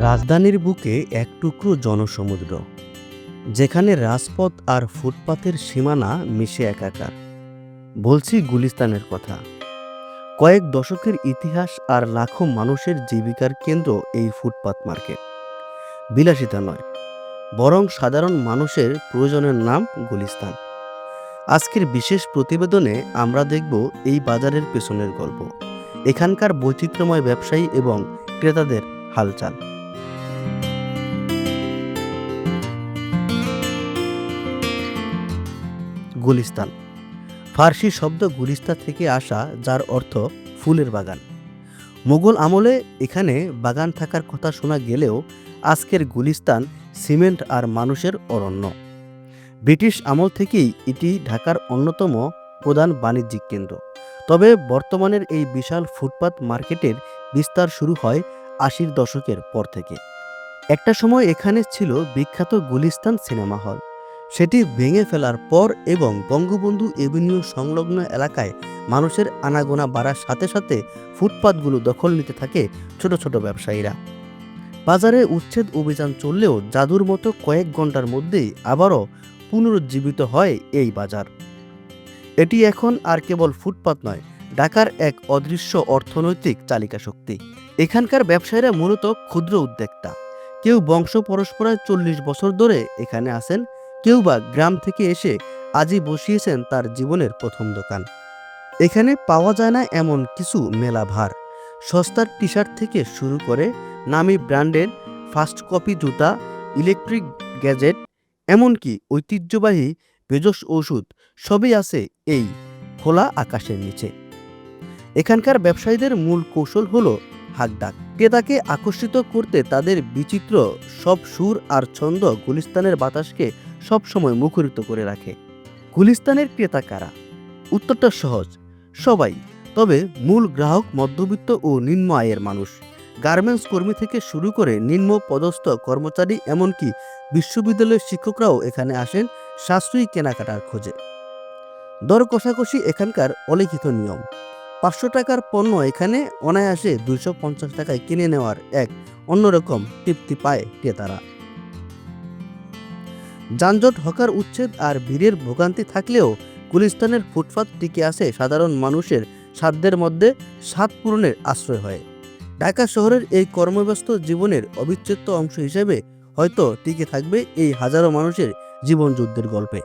রাজধানীর বুকে এক টুকরো জনসমুদ্র, যেখানে রাজপথ আর ফুটপাতের সীমানা মিশে একাকার। বলছি গুলিস্তানের কথা। কয়েক দশকের ইতিহাস আর লাখো মানুষের জীবিকার কেন্দ্র এই ফুটপাত মার্কেট। বিলাসিতা নয়, বরং সাধারণ মানুষের প্রয়োজনের নাম গুলিস্তান। আজকের বিশেষ প্রতিবেদনে আমরা দেখব এই বাজারের পেছনের গল্প, এখানকার বৈচিত্র্যময় ব্যবসায়ী এবং ক্রেতাদের হালচাল। গুলিস্তান ফার্সি শব্দ গুলিস্তা থেকে আসা, যার অর্থ ফুলের বাগান। মুঘল আমলে এখানে বাগান থাকার কথা শোনা গেলেও আজকের গুলিস্তান সিমেন্ট আর মানুষের অরণ্য। ব্রিটিশ আমল থেকেই এটি ঢাকার অন্যতম প্রধান বাণিজ্যিক কেন্দ্র। তবে বর্তমানের এই বিশাল ফুটপাত মার্কেটের বিস্তার শুরু হয় ৮০-র দশকের পর থেকে। একটা সময় এখানে ছিল বিখ্যাত গুলিস্তান সিনেমা হল। সেটি ভেঙে ফেলার পর এবং বঙ্গবন্ধু এভিনিউ সংলগ্ন এলাকায় মানুষের আনাগোনা বাড়ার সাথে সাথে ফুটপাতগুলো দখল নিতে থাকে ছোট ছোট ব্যবসায়ীরা। বাজারে উচ্ছেদ অভিযান চললেও জাদুর মতো কয়েক ঘন্টার মধ্যেই আবারও পুনরুজ্জীবিত হয় এই বাজার। এটি এখন আর কেবল ফুটপাত নয়, ঢাকার এক অদৃশ্য অর্থনৈতিক চালিকা শক্তি। এখানকার ব্যবসায়ীরা মূলত ক্ষুদ্র উদ্যোক্তা। কেউ বংশ পরস্পরায় ৪০ বছর ধরে এখানে আছেন, কেউ বা গ্রাম থেকে এসে আজই বসিয়েছেন তার জীবনের প্রথম দোকান। এখানে পাওয়া যায় না এমন কিছু মেলা ভার। সস্তার টি শার্ট থেকে শুরু করে নামি ব্র্যান্ডের ফার্স্ট কপি জুতা, ইলেকট্রিক গ্যাজেট, এমনকি ঐতিহ্যবাহী ভেষজ ওষুধ, সবই আছে এই খোলা আকাশের নিচে। এখানকার ব্যবসায়ীদের মূল কৌশল হলো হাকডাক। ক্রেতাকে আকর্ষিত করতে তাদের বিচিত্র সব সুর আর ছন্দ গুলিস্তানের বাতাসকে সবসময় মুখরিত করে রাখে। গুলিস্তানের ক্রেতা কারা? উত্তরটা সহজ, সবাই। তবে মূল গ্রাহক মধ্যবিত্ত ও নিম্ন আয়ের মানুষ। গার্মেন্টস কর্মী থেকে শুরু করে নিম্ন পদস্থ কর্মচারী, এমনকি বিশ্ববিদ্যালয়ের শিক্ষকরাও এখানে আসেন সাশ্রয়ী কেনাকাটার খোঁজে। দর কষাকষি এখানকার অলিখিত নিয়ম। ৫০০ টাকার পণ্য এখানে অনায়াসে ২৫০ টাকায় কিনে নেওয়ার এক অন্যরকম তৃপ্তি পায় ক্রেতারা। যানজট, হকার উচ্ছেদ আর ভিড়ের ভোগান্তি থাকলেও গুলিস্তানের ফুটপাত টিকে আছে সাধারণ মানুষের সাধ্যের মধ্যে স্বাদ পূরণের আশ্রয় হয়ে। ঢাকা শহরের এই কর্মব্যস্ত জীবনের অবিচ্ছেদ্য অংশ হিসেবে হয়তো টিকে থাকবে এই হাজারো মানুষের জীবনযুদ্ধের গল্পে।